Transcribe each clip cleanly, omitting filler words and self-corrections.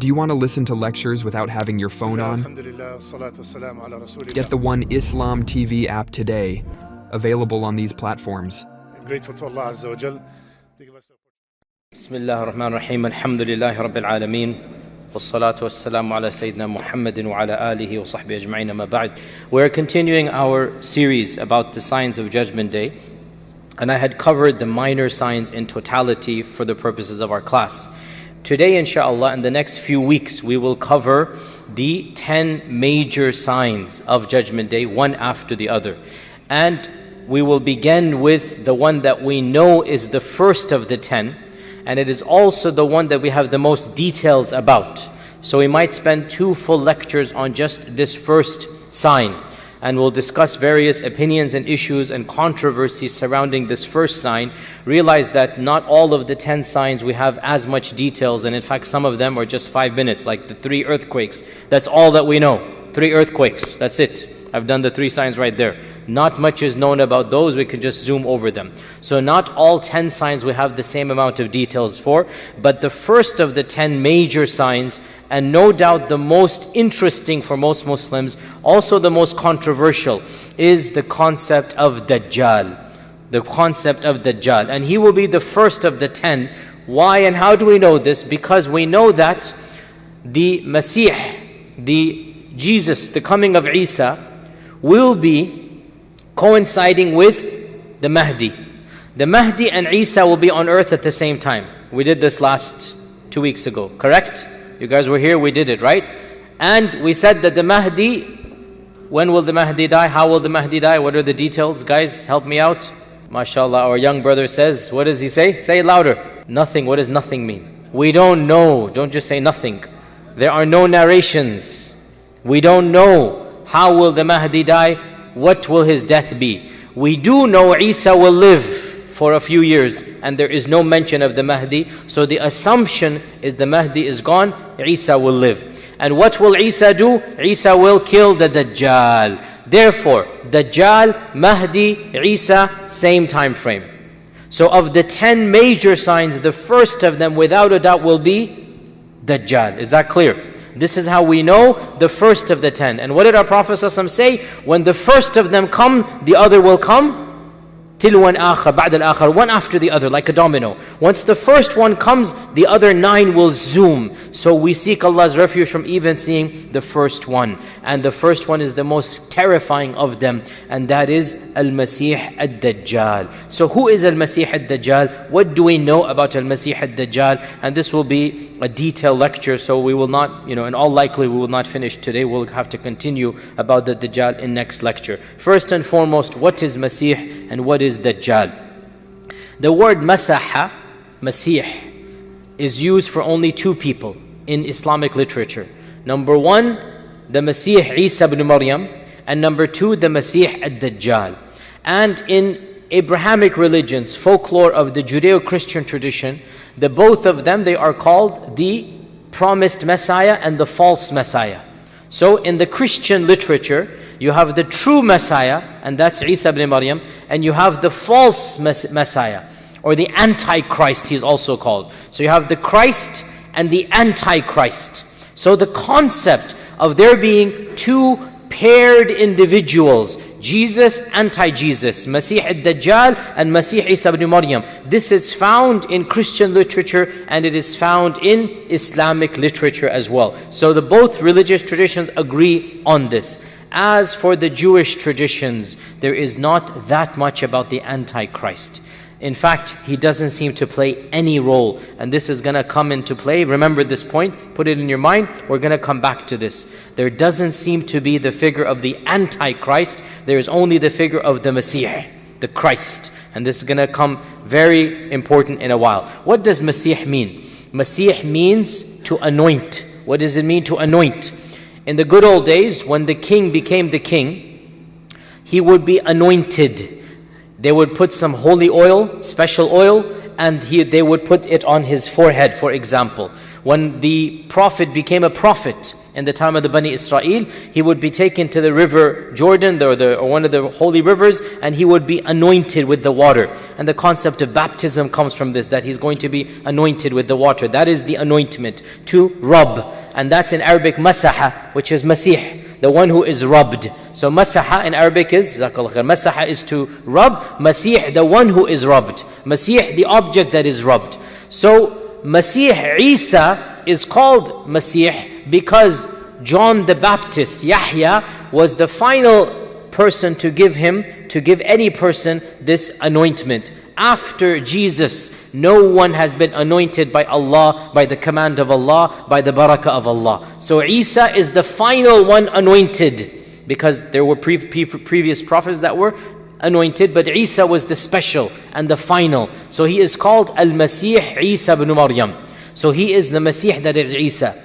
Do you want to listen to lectures without having your phone on? Get the One Islam TV app today, available on these platforms. I'm grateful to Allah Azza wa Jal. Bismillah ar-Rahman ar-Rahim. Alhamdulillahi Rabbil Alameen. Wassalatu wassalamu ala Sayyidina Muhammadin wa ala alihi wa sahbihi ajma'in amma ba'd. We're continuing our series about the signs of Judgment Day. And I had covered the minor signs in totality for the purposes of our class. Today, inshallah, in the next few weeks, we will cover the 10 major signs of Judgment Day, one after the other. And we will begin with the one that we know is the first of the 10, and it is also the one that we have the most details about. So we might spend 2 full lectures on just this first sign, and we'll discuss various opinions and issues and controversies surrounding this first sign. Realize that not all of the 10 signs we have as much details, and in fact some of them are just 5 minutes, like the 3 earthquakes. That's all that we know. 3 earthquakes, that's it. I've done the 3 signs right there. Not much is known about those, we can just zoom over them. So not all 10 signs we have the same amount of details for, but the first of the 10 major signs, and no doubt the most interesting for most Muslims, also the most controversial, is the concept of Dajjal. The concept of Dajjal. And he will be the first of the 10. Why and how do we know this? Because we know that the Masih, the Jesus, the coming of Isa, will be coinciding with the Mahdi. The Mahdi and Isa will be on earth at the same time. We did this last 2 weeks ago, correct? You guys were here, we did it, right? And we said that the Mahdi, when will the Mahdi die? How will the Mahdi die? What are the details? Guys, help me out. MashaAllah, our young brother says, what does he say? Say it louder. Nothing. What does nothing mean? We don't know. Don't just say nothing. There are no narrations. We don't know. How will the Mahdi die? What will his death be? We do know Isa will live for a few years, and there is no mention of the Mahdi. So the assumption is the Mahdi is gone, Isa will live. And what will Isa do? Isa will kill the Dajjal. Therefore, Dajjal, Mahdi, Isa, same time frame. So of the 10 major signs, the first of them without a doubt will be Dajjal. Is that clear? This is how we know the first of the 10. And what did our Prophet ﷺ say? When the first of them come, the other will come. Tilwan akhar, ba'd al-akhar, one after the other, like a domino. Once the first one comes, the other 9 will zoom. So we seek Allah's refuge from even seeing the first one. And the first one is the most terrifying of them, and that is Al-Masih Ad-Dajjal. So who is Al-Masih Ad-Dajjal? What do we know about Al-Masih Ad-Dajjal? And this will be a detailed lecture, so we will not, in all likelihood we will not finish today. We'll have to continue about the Dajjal in next lecture. First and foremost, what is Masih and what is Dajjal? The word Masaha, Masih, is used for only 2 people in Islamic literature. Number 1, the Masih Isa ibn Maryam, and number 2, the Masih ad-Dajjal. And in Abrahamic religions, folklore of the Judeo-Christian tradition, the both of them, they are called the promised Messiah and the false Messiah. So in the Christian literature, you have the true Messiah, and that's Isa ibn Maryam, and you have the false Messiah, or the Antichrist, he's also called. So you have the Christ and the Antichrist. So the concept of there being 2 paired individuals, Jesus, anti-Jesus, Masih ad-Dajjal and Masih Isa ibn Maryam. This is found in Christian literature, and it is found in Islamic literature as well. So the both religious traditions agree on this. As for the Jewish traditions, there is not that much about the Antichrist. In fact, he doesn't seem to play any role, and this is going to come into play. Remember this point, put it in your mind, we're going to come back to this. There doesn't seem to be the figure of the Antichrist, there is only the figure of the Masih, the Christ. And this is going to come very important in a while. What does Masih mean? Masih means to anoint. What does it mean to anoint? In the good old days, when the king became the king, he would be anointed. They would put some holy oil, special oil, and they would put it on his forehead, for example. When the prophet became a prophet, in the time of the Bani Israel, he would be taken to the river Jordan, or one of the holy rivers, and he would be anointed with the water. And the concept of baptism comes from this, that he's going to be anointed with the water. That is the anointment, to rub. And that's in Arabic masaha, which is masih, the one who is rubbed. So masaha in Arabic is, masaha is to rub, masih, the one who is rubbed. Masih, the object that is rubbed. So Masih Isa is called Masih because John the Baptist, Yahya, was the final person to give any person this anointment. After Jesus, no one has been anointed by Allah, by the command of Allah, by the barakah of Allah. So Isa is the final one anointed, because there were previous prophets that were anointed, but Isa was the special and the final. So he is called Al-Masih Isa ibn Maryam. So he is the Masih, that is Isa.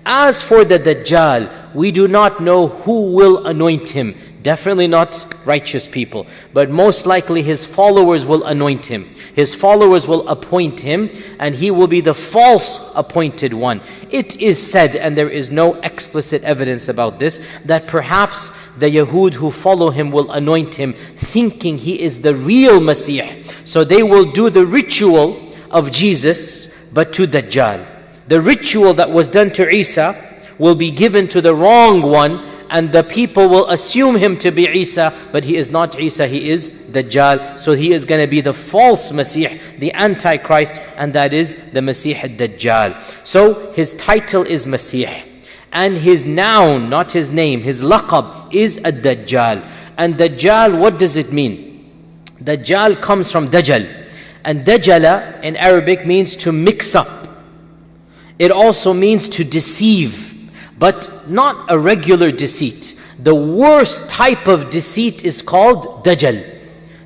As for the Dajjal, we do not know who will anoint him. Definitely not righteous people, but most likely his followers will anoint him. His followers will appoint him, and he will be the false appointed one. It is said, and there is no explicit evidence about this, that perhaps the Yahud who follow him will anoint him thinking he is the real Masih. So they will do the ritual of Jesus, but to Dajjal. The ritual that was done to Isa will be given to the wrong one, and the people will assume him to be Isa, but he is not Isa, he is Dajjal. So he is going to be the false Masih, the Antichrist, and that is the Masih al-Dajjal. So his title is Masih, and his noun, not his name, his laqab is ad-Dajjal. And Dajjal, what does it mean? Dajjal comes from Dajjal, and Dajjala in Arabic means to mix up. It also means to deceive, but not a regular deceit. The worst type of deceit is called Dajjal.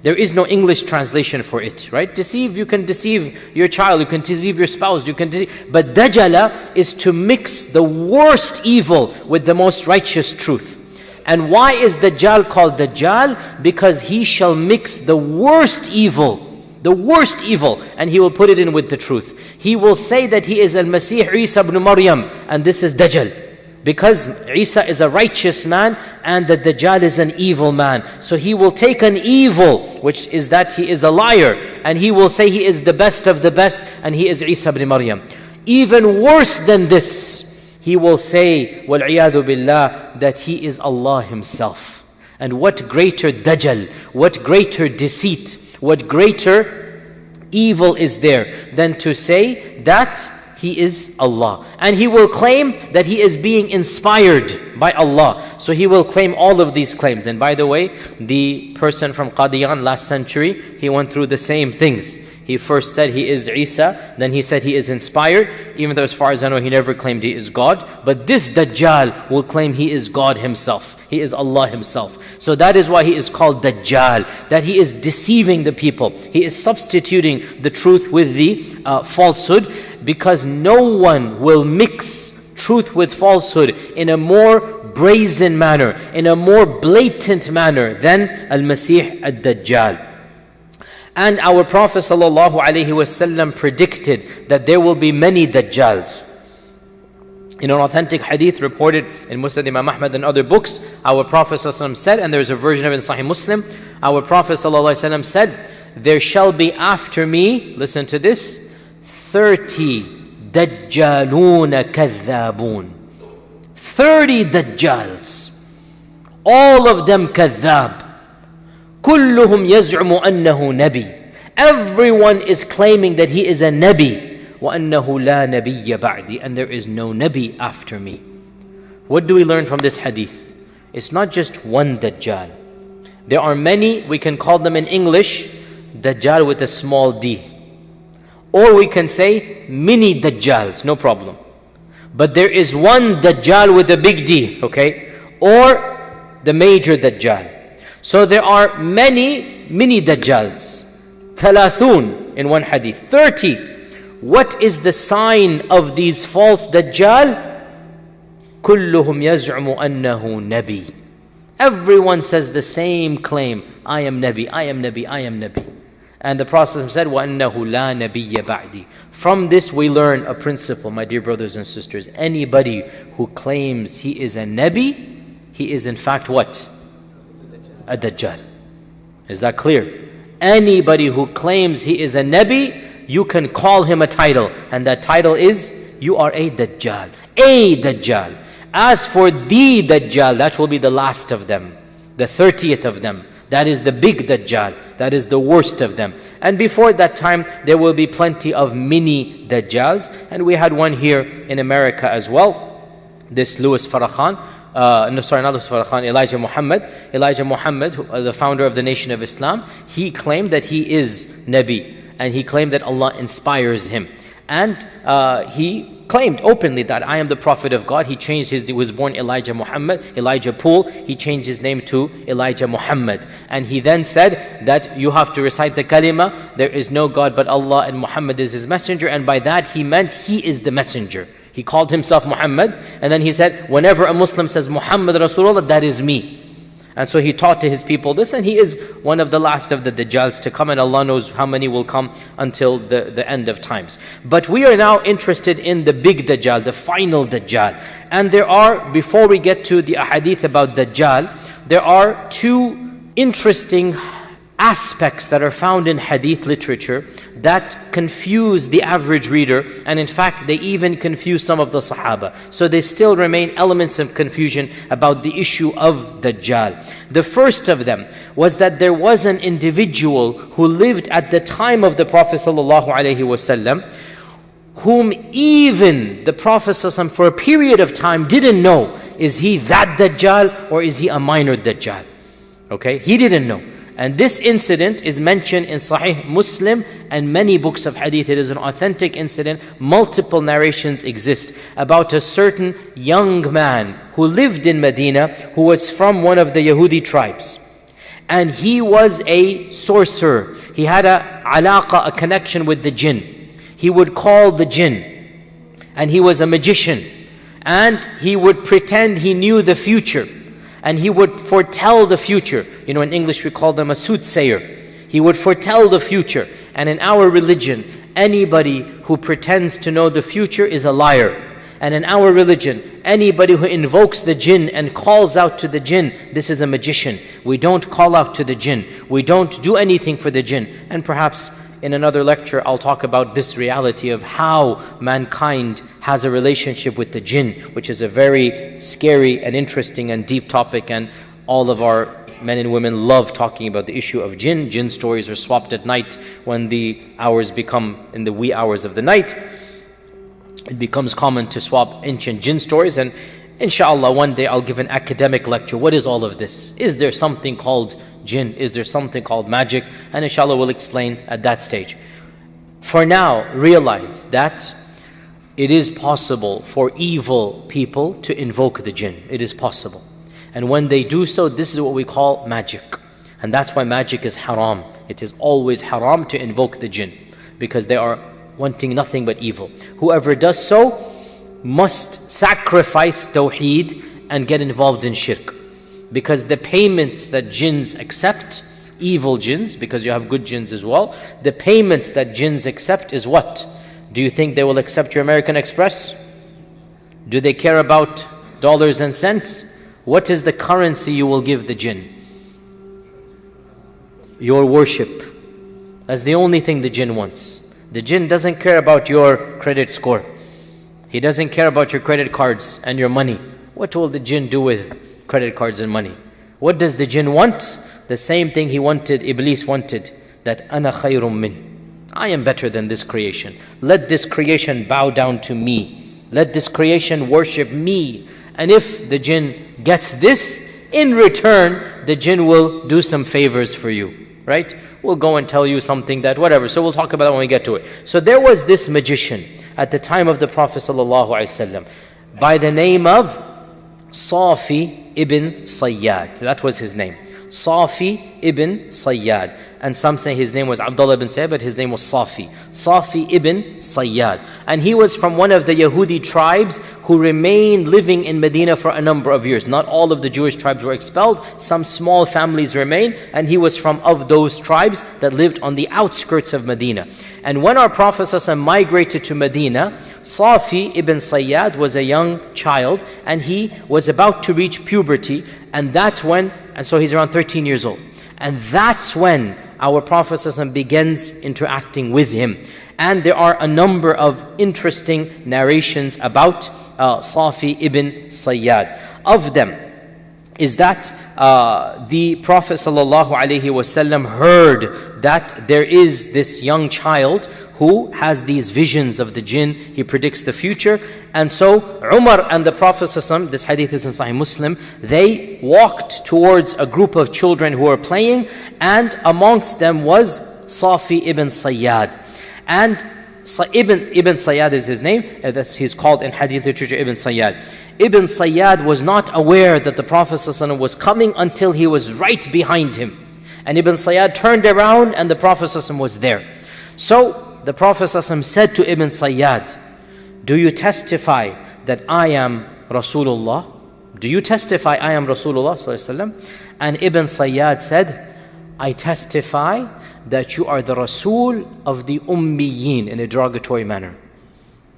There is no English translation for it, right? Deceive, you can deceive your child, you can deceive your spouse, you can deceive. But Dajjala is to mix the worst evil with the most righteous truth. And why is Dajjal called Dajjal? Because he shall mix the worst evil, and he will put it in with the truth. He will say that he is Al-Masih Isa ibn Maryam, and this is Dajjal. Because Isa is a righteous man and the Dajjal is an evil man. So he will take an evil, which is that he is a liar, and he will say he is the best of the best, and he is Isa ibn Maryam. Even worse than this, he will say, وَالْعِيَاذُ بِاللَّهِ, that he is Allah himself. And what greater Dajjal, what greater deceit, what greater evil is there than to say that he is Allah. And he will claim that he is being inspired by Allah. So he will claim all of these claims. And by the way, the person from Qadhi last century, he went through the same things. He first said he is Isa, then he said he is inspired, even though as far as I know he never claimed he is God. But this Dajjal will claim he is God himself. He is Allah himself. So that is why he is called Dajjal, that he is deceiving the people. He is substituting the truth with the falsehood, because no one will mix truth with falsehood in a more brazen manner, in a more blatant manner than Al-Masih al-Dajjal. And our Prophet ﷺ predicted that there will be many Dajjals. In an authentic hadith reported in Musnad Imam Ahmad and other books, our Prophet ﷺ said, and there's a version of it in Sahih Muslim, our Prophet ﷺ said, there shall be after me, listen to this, 30 Dajjalun Kadhabun. 30 Dajjals. All of them Kadhab. كلهم يزعم أنه نبي. Everyone is claiming that he is a Nabi. وأنه لا نبي بعدي. And there is no Nabi after me. What do we learn from this hadith? It's not just one Dajjal. There are many, we can call them in English, Dajjal with a small d. Or we can say mini Dajjals, no problem. But there is one Dajjal with a big D, okay? Or the major Dajjal. So there are many mini Dajjals. 30 in one hadith. 30. What is the sign of these false Dajjal? كلهم يزعم أنه نبي. Everyone says the same claim. I am Nabi, I am Nabi, I am Nabi. And the Prophet said, وَأَنَّهُ لَا نَبِيَّ بَعْدِي. From this we learn a principle, my dear brothers and sisters. Anybody who claims he is a Nabi, he is in fact what? A Dajjal. Is that clear? Anybody who claims he is a Nabi, you can call him a title. And that title is, you are a Dajjal. A Dajjal. As for the Dajjal, that will be the last of them, the 30th of them. That is the big Dajjal. That is the worst of them. And before that time, there will be plenty of mini Dajjals. And we had one here in America as well. This Louis Farrakhan. Elijah Muhammad. Elijah Muhammad, the founder of the Nation of Islam, he claimed that he is Nabi. And he claimed that Allah inspires him. And he claimed openly that I am the Prophet of God. He changed he was born Elijah Muhammad, Elijah Poole. He changed his name to Elijah Muhammad. And he then said that you have to recite the kalima, there is no God but Allah and Muhammad is his messenger. And by that he meant he is the messenger. He called himself Muhammad. And then he said, whenever a Muslim says Muhammad Rasulullah, that is me. And so he taught to his people this, and he is one of the last of the Dajjals to come, and Allah knows how many will come until the end of times. But we are now interested in the big Dajjal, the final Dajjal. And there are, before we get to the ahadith about Dajjal, there are two interesting aspects that are found in hadith literature that confuse the average reader, and in fact they even confuse some of the Sahaba. So there still remain elements of confusion about the issue of Dajjal. The first of them was that there was an individual who lived at the time of the Prophet ﷺ, whom even the Prophet ﷺ for a period of time didn't know, is he that Dajjal or is he a minor Dajjal? Okay, he didn't know. And this incident is mentioned in Sahih Muslim and many books of hadith. It is an authentic incident. Multiple narrations exist about a certain young man who lived in Medina, who was from one of the Yahudi tribes. And he was a sorcerer. He had a connection with the jinn. He would call the jinn. And he was a magician. And he would pretend he knew the future. And he would foretell the future. You know, in English we call them a soothsayer. He would foretell the future. And in our religion, anybody who pretends to know the future is a liar. And in our religion, anybody who invokes the jinn and calls out to the jinn, this is a magician. We don't call out to the jinn. We don't do anything for the jinn. And perhaps in another lecture, I'll talk about this reality of how mankind has a relationship with the jinn, which is a very scary and interesting and deep topic, and all of our men and women love talking about the issue of jinn. Jinn stories are swapped at night when the hours become in the wee hours of the night. It becomes common to swap ancient jinn stories, and inshallah one day I'll give an academic lecture. What is all of this? Is there something called jinn? Is there something called magic? And inshallah we'll explain at that stage. For now, realize that it is possible for evil people to invoke the jinn. It is possible. And when they do so, this is what we call magic. And that's why magic is haram. It is always haram to invoke the jinn, because they are wanting nothing but evil. Whoever does so must sacrifice tawheed and get involved in shirk. Because the payments that jinns accept, evil jinns, because you have good jinns as well, the payments that jinns accept is what? Do you think they will accept your American Express? Do they care about dollars and cents? What is the currency you will give the jinn? Your worship. That's the only thing the jinn wants. The jinn doesn't care about your credit score. He doesn't care about your credit cards and your money. What will the jinn do with credit cards and money? What does the jinn want? The same thing he wanted, Iblis wanted, that ana khayrum min. I am better than this creation. Let this creation bow down to me. Let this creation worship me. And if the jinn gets this, in return, the jinn will do some favors for you, right? We'll go and tell you something that whatever. So we'll talk about that when we get to it. So there was this magician at the time of the Prophet ﷺ by the name of Safi ibn Sayyad. That was his name. Safi ibn Sayyad. and some say his name was Abdullah ibn Sayyad, but his name was Safi. Safi ibn Sayyad. And he was from one of the Yahudi tribes who remained living in Medina for a number of years. Not all of the Jewish tribes were expelled, some small families remained, and he was from of those tribes that lived on the outskirts of Medina. And when our Prophet ﷺ migrated to Medina, Safi ibn Sayyad was a young child, and he was about to reach puberty, and so he's around 13 years old. And that's when our Prophet ﷺ begins interacting with him. And there are a number of interesting narrations about Safi ibn Sayyad. Of them is that the Prophet ﷺ heard that there is this young child who has these visions of the jinn. He predicts the future. And so Umar and the Prophet ﷺ, this hadith is in Sahih Muslim, they walked towards a group of children who were playing, and amongst them was Safi ibn Sayyad. And Ibn Sayyad is his name. He's called in hadith literature Ibn Sayyad. Ibn Sayyad was not aware that the Prophet ﷺ was coming until he was right behind him. And Ibn Sayyad turned around and the Prophet ﷺ was there. So the Prophet ﷺ said to Ibn Sayyad, "Do you testify that I am Rasulullah? Do you testify I am Rasulullah ﷺ?" And Ibn Sayyad said, "I testify that you are the Rasul of the Ummiyin," in a derogatory manner.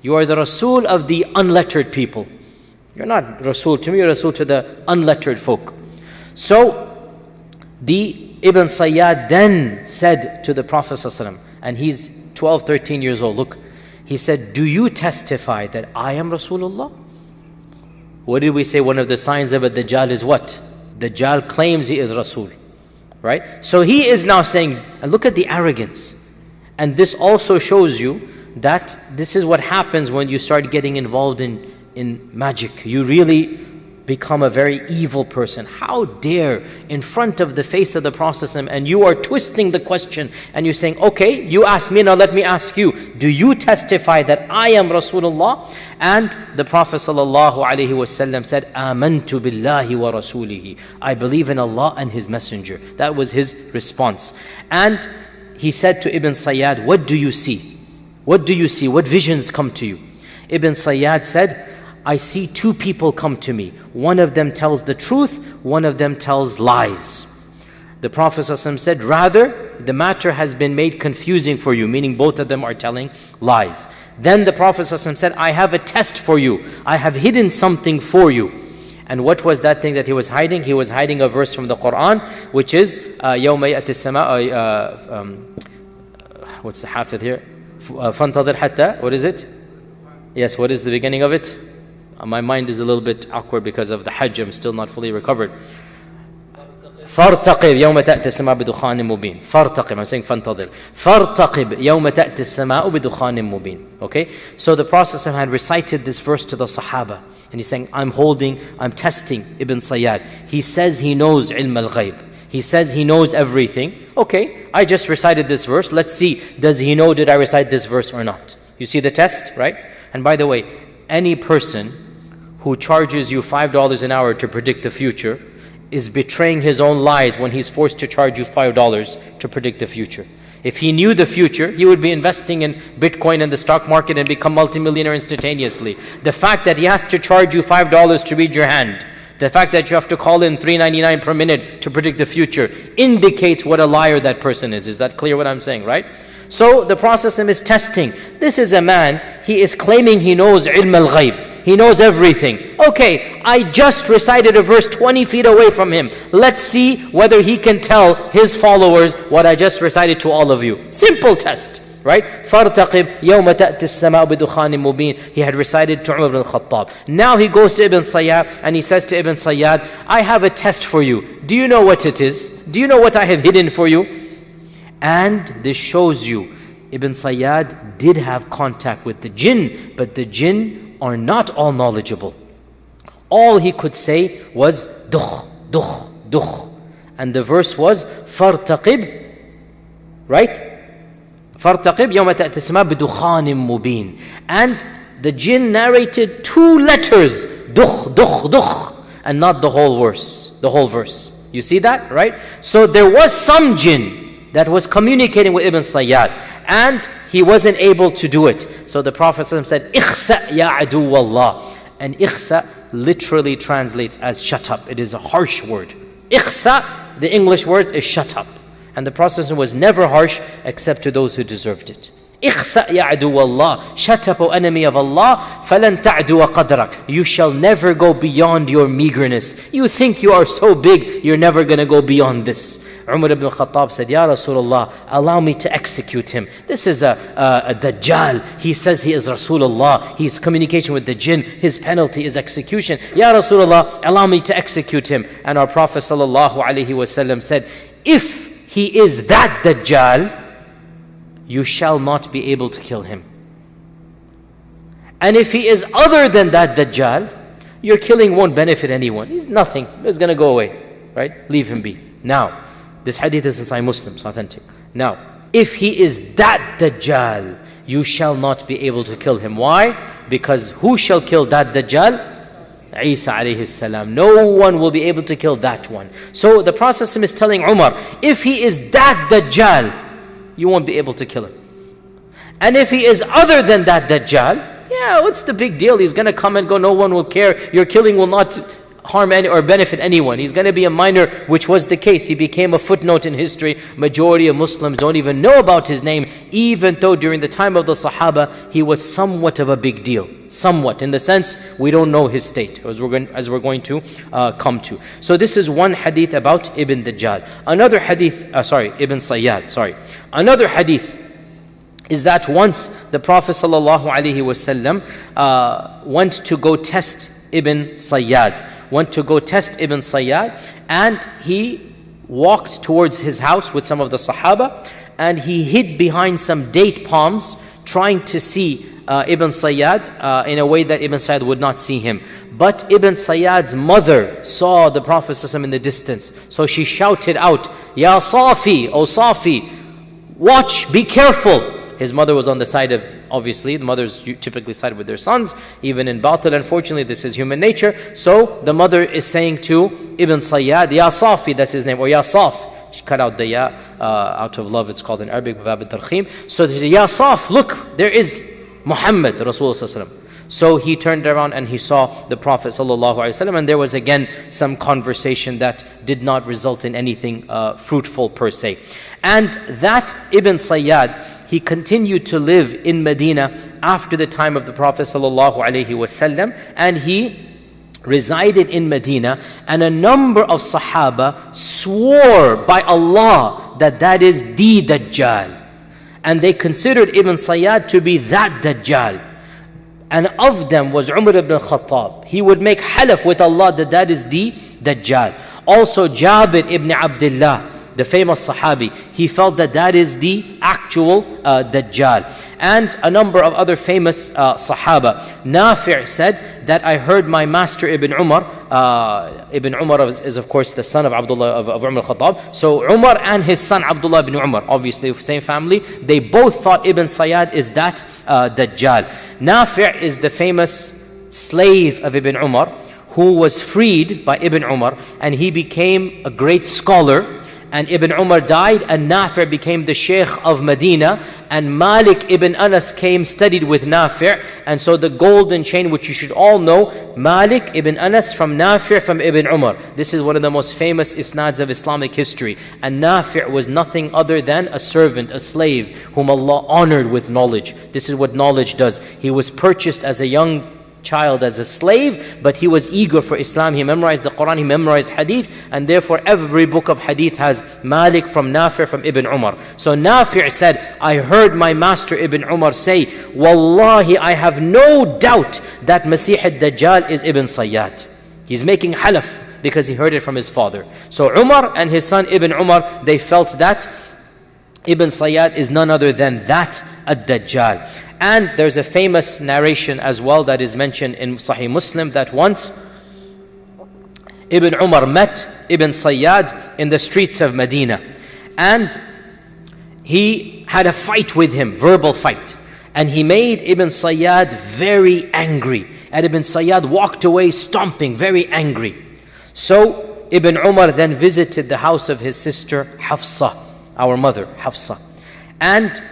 You are the Rasul of the unlettered people. You're not Rasul to me, you're Rasul to the unlettered folk. So the Ibn Sayyad then said to the Prophet ﷺ, and he's 12, 13 years old, look, he said, "Do you testify that I am Rasulullah?" What did we say? One of the signs of a Dajjal is what? Dajjal claims he is Rasul. Right? So he is now saying, and look at the arrogance. And this also shows you that this is what happens when you start getting involved in magic. You really become a very evil person. How dare in front of the face of the Prophet, and you are twisting the question and you're saying, okay, you ask me, now let me ask you, do you testify that I am Rasulullah? And the Prophet ﷺ said, "Amantu billahi wa rasulihi." I believe in Allah and His Messenger. That was his response. And he said to Ibn Sayyad, "What do you see? What do you see? What visions come to you?" Ibn Sayyad said, "I see two people come to me. One of them tells the truth, one of them tells lies." The Prophet ﷺ said, "Rather, the matter has been made confusing for you," meaning both of them are telling lies. Then the Prophet ﷺ said, "I have a test for you. I have hidden something for you." And what was that thing that he was hiding? He was hiding a verse from the Quran, which is يَوْمَ يَأْتِ السَّمَاءُ what's the hafidh here? فَانْتَظِرْ حَتَّى, what is it? Yes, what is the beginning of it? My mind is a little bit awkward because of the Hajj. I'm still not fully recovered. فَارْتَقِبْ يَوْمَ تَأْتِ السَّمَاءُ بِدُخَانٍ مُبِينٍ. فَارْتَقِبْ, I'm saying فَانْتَظِرْ. فَارْتَقِبْ يَوْمَ تَأْتِ السَّمَاءُ بِدُخَانٍ مُبِينٍ. Okay? So the Prophet had recited this verse to the Sahaba. And he's saying, I'm testing Ibn Sayyad. He says he knows ilm al-ghayb. He says he knows everything. Okay, I just recited this verse. Let's see, does he know did I recite this verse or not? You see the test, right? And by the way, any person who charges you $5 an hour to predict the future is betraying his own lies when he's forced to charge you $5 to predict the future. If he knew the future, he would be investing in Bitcoin and the stock market and become multimillionaire instantaneously. The fact that he has to charge you $5 to read your hand, the fact that you have to call in $3.99 per minute to predict the future indicates what a liar that person is. Is that clear what I'm saying, right? So the process is testing. This is a man, he is claiming he knows ilm al-ghayb. He knows everything. Okay, I just recited a verse 20 feet away from him. Let's see whether he can tell his followers what I just recited to all of you. Simple test, right? فَارْتَقِبْ يَوْمَ تَأْتِ السَّمَاءُ بِدُخَانٍ مُبِينٍ. He had recited to Umar ibn al-Khattab. Now he goes to Ibn Sayyad and he says to Ibn Sayyad, I have a test for you. Do you know what it is? Do you know what I have hidden for you? And this shows you, Ibn Sayyad did have contact with the jinn, but the jinn are not all knowledgeable. All he could say was dukh, dukh, dukh. And the verse was فَارْتَقِبْ, right? فَارْتَقِبْ يَوْمَ تَأْتِ السَّمَاءُ بِدُخَانٍ مُبِينٍ. And the jinn narrated 2 letters, dukh, dukh, dukh, and not the whole verse, the whole verse. You see that, right? So there was some jinn that was communicating with Ibn Sayyad, and he wasn't able to do it. So the Prophet said, "Ikhsa ya adu Allah." And ikhsa literally translates as shut up. It is a harsh word. Ikhsa, the English word is shut up. And the Prophet was never harsh except to those who deserved it. Ikhsa ya adu Allah. Shut up, O enemy of Allah. Falan ta'du qadrak. You shall never go beyond your meagerness. You think you are so big, you're never going to go beyond this. Umar ibn Khattab said, Ya Rasulullah, allow me to execute him. This is a Dajjal. He says he is Rasulullah. He's communication with the jinn. His penalty is execution. Ya Rasulullah, allow me to execute him. And our Prophet ﷺ said, if he is that Dajjal, you shall not be able to kill him. And if he is other than that Dajjal, your killing won't benefit anyone. He's nothing. It's going to go away. Right? Leave him be. Now, this hadith is in Sahih Muslim, it's authentic. Now, if he is that Dajjal, you shall not be able to kill him. Why? Because who shall kill that Dajjal? Isa alayhi salam. No one will be able to kill that one. So the Prophet is telling Umar, if he is that Dajjal, you won't be able to kill him. And if he is other than that Dajjal, yeah, what's the big deal? He's going to come and go, no one will care. Your killing will not harm any or benefit anyone. He's going to be a minor, which was the case. He became a footnote in history. Majority of Muslims don't even know about his name, even though during the time of the Sahaba, he was somewhat of a big deal. Somewhat, in the sense, we don't know his state, as we're going to come to. So this is one hadith about Ibn Dajjal. Another hadith, Ibn Sayyad, Another hadith is that once the Prophet ﷺ went to go test Ibn Sayyad, and he walked towards his house with some of the Sahaba, and he hid behind some date palms, trying to see Ibn Sayyad in a way that Ibn Sayyad would not see him. But Ibn Sayyad's mother saw the Prophet ﷺ in the distance, so she shouted out, Ya Safi, O Safi, watch, be careful. His mother was on the side of, obviously, the mothers typically side with their sons, even in batil, unfortunately, this is human nature. So the mother is saying to Ibn Sayyad, Ya Safi, that's his name, or Ya Saf. She cut out the Ya out of love, it's called in Arabic, Bab al-Tarkhim. So she said, Ya Saf, look, there is Muhammad, Rasulullah. So he turned around and he saw the Prophet ﷺ, and there was again some conversation that did not result in anything fruitful per se. And that Ibn Sayyad, he continued to live in Medina after the time of the Prophet ﷺ, and he resided in Medina, and a number of Sahaba swore by Allah that that is the Dajjal. And they considered Ibn Sayyad to be that Dajjal. And of them was Umar ibn Khattab. He would make halaf with Allah that that is the Dajjal. Also Jabir ibn Abdullah, the famous Sahabi, he felt that that is the actual Dajjal. And a number of other famous Sahaba. Nafi' said that I heard my master Ibn Umar. Ibn Umar is of course the son of Abdullah of Umar al-Khattab. So Umar and his son Abdullah ibn Umar, obviously same family, they both thought Ibn Sayyad is that Dajjal. Nafi' is the famous slave of Ibn Umar, who was freed by Ibn Umar, and he became a great scholar. And Ibn Umar died, and Nafi' became the Sheikh of Medina, and Malik ibn Anas came, studied with Nafi'. And so the golden chain, which you should all know, Malik ibn Anas from Nafi' from Ibn Umar. This is one of the most famous isnads of Islamic history. And Nafi' was nothing other than a servant, a slave, whom Allah honored with knowledge. This is what knowledge does. He was purchased as a young child as a slave, but he was eager for Islam. He memorized the Quran, he memorized hadith, and therefore every book of hadith has Malik from Nafi' from Ibn Umar. So Nafi' said, I heard my master Ibn Umar say, Wallahi, I have no doubt that Masih al-Dajjal is Ibn Sayyad. He's making halaf because he heard it from his father. So Umar and his son Ibn Umar, they felt that Ibn Sayyad is none other than that ad-Dajjal. And there's a famous narration as well that is mentioned in Sahih Muslim, that once Ibn Umar met Ibn Sayyad in the streets of Medina, and he had a fight with him, verbal fight, and he made Ibn Sayyad very angry, and Ibn Sayyad walked away stomping, very angry. So Ibn Umar then visited the house of his sister Hafsa our mother, Hafsa. And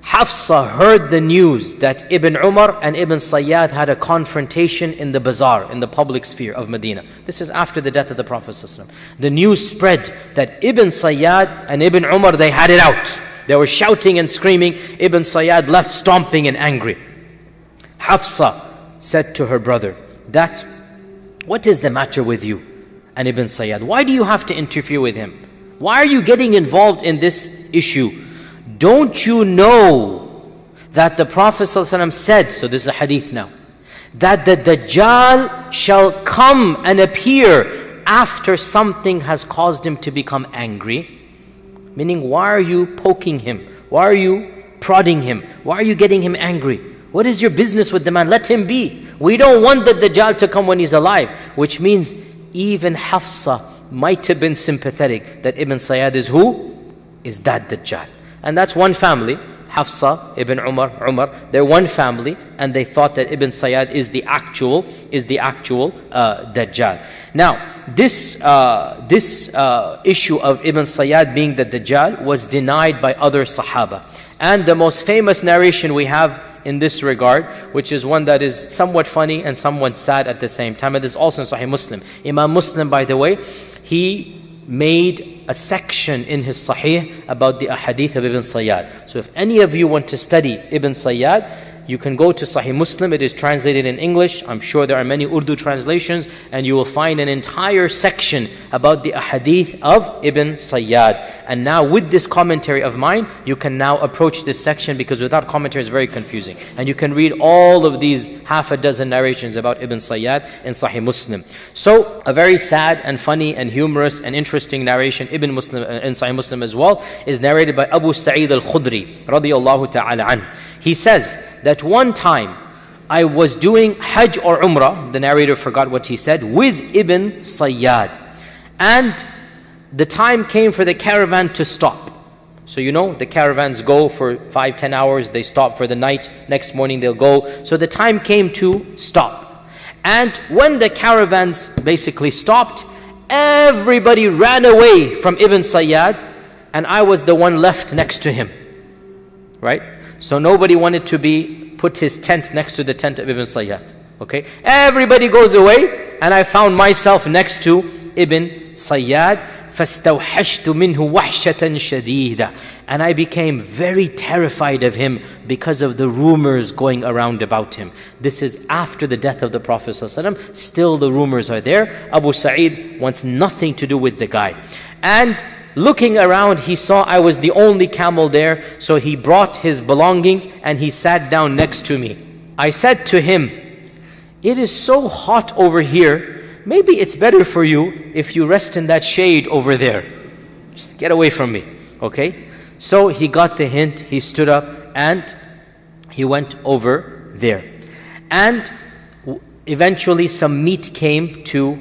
Hafsa heard the news that Ibn Umar and Ibn Sayyad had a confrontation in the bazaar, in the public sphere of Medina. This is after the death of the Prophet ﷺ. The news spread that Ibn Sayyad and Ibn Umar, they had it out. They were shouting and screaming. Ibn Sayyad left stomping and angry. Hafsa said to her brother that, what is the matter with you and Ibn Sayyad? Why do you have to interfere with him? Why are you getting involved in this issue? Don't you know that the Prophet ﷺ said, so this is a hadith now, that the Dajjal shall come and appear after something has caused him to become angry? Meaning, why are you poking him? Why are you prodding him? Why are you getting him angry? What is your business with the man? Let him be. We don't want the Dajjal to come when he's alive. Which means even Hafsa might have been sympathetic that Ibn Sayyad is who? Is that Dajjal. And that's one family, Hafsa, Ibn Umar, they're one family, and they thought that Ibn Sayyad is the actual Dajjal. Now, this issue of Ibn Sayyad being the Dajjal was denied by other Sahaba. And the most famous narration we have in this regard, which is one that is somewhat funny and somewhat sad at the same time, and this is also in Sahih Muslim. Imam Muslim, by the way, he made a section in his Sahih about the ahadith of Ibn Sayyad. So if any of you want to study Ibn Sayyad, you can go to Sahih Muslim. It is translated in English. I'm sure there are many Urdu translations, and you will find an entire section about the ahadith of Ibn Sayyad. And now with this commentary of mine, you can now approach this section, because without commentary it's very confusing. And you can read all of these half a dozen narrations about Ibn Sayyad in Sahih Muslim. So a very sad and funny and humorous and interesting narration in Sahih Muslim as well is narrated by Abu Sa'id al-Khudri radiyallahu ta'ala anh. He says that one time I was doing Hajj or Umrah, the narrator forgot what he said, with Ibn Sayyad. And the time came for the caravan to stop. So you know, the caravans go for 5-10 hours, they stop for the night, next morning they'll go. So the time came to stop. And when the caravans basically stopped, everybody ran away from Ibn Sayyad, and I was the one left next to him. Right? So nobody wanted to put his tent next to the tent of Ibn Sayyad. Okay? Everybody goes away, and I found myself next to Ibn Sayyad. فَاسْتَوْحَشْتُ مِنْهُ وَحْشَةً شَدِيدًا. And I became very terrified of him because of the rumors going around about him. This is after the death of the Prophet ﷺ. Still the rumors are there. Abu Sa'id wants nothing to do with the guy. And looking around, he saw I was the only camel there, so he brought his belongings and he sat down next to me. I said to him, it is so hot over here, maybe it's better for you if you rest in that shade over there. Just get away from me, okay? So he got the hint, he stood up and he went over there. And eventually some meat came to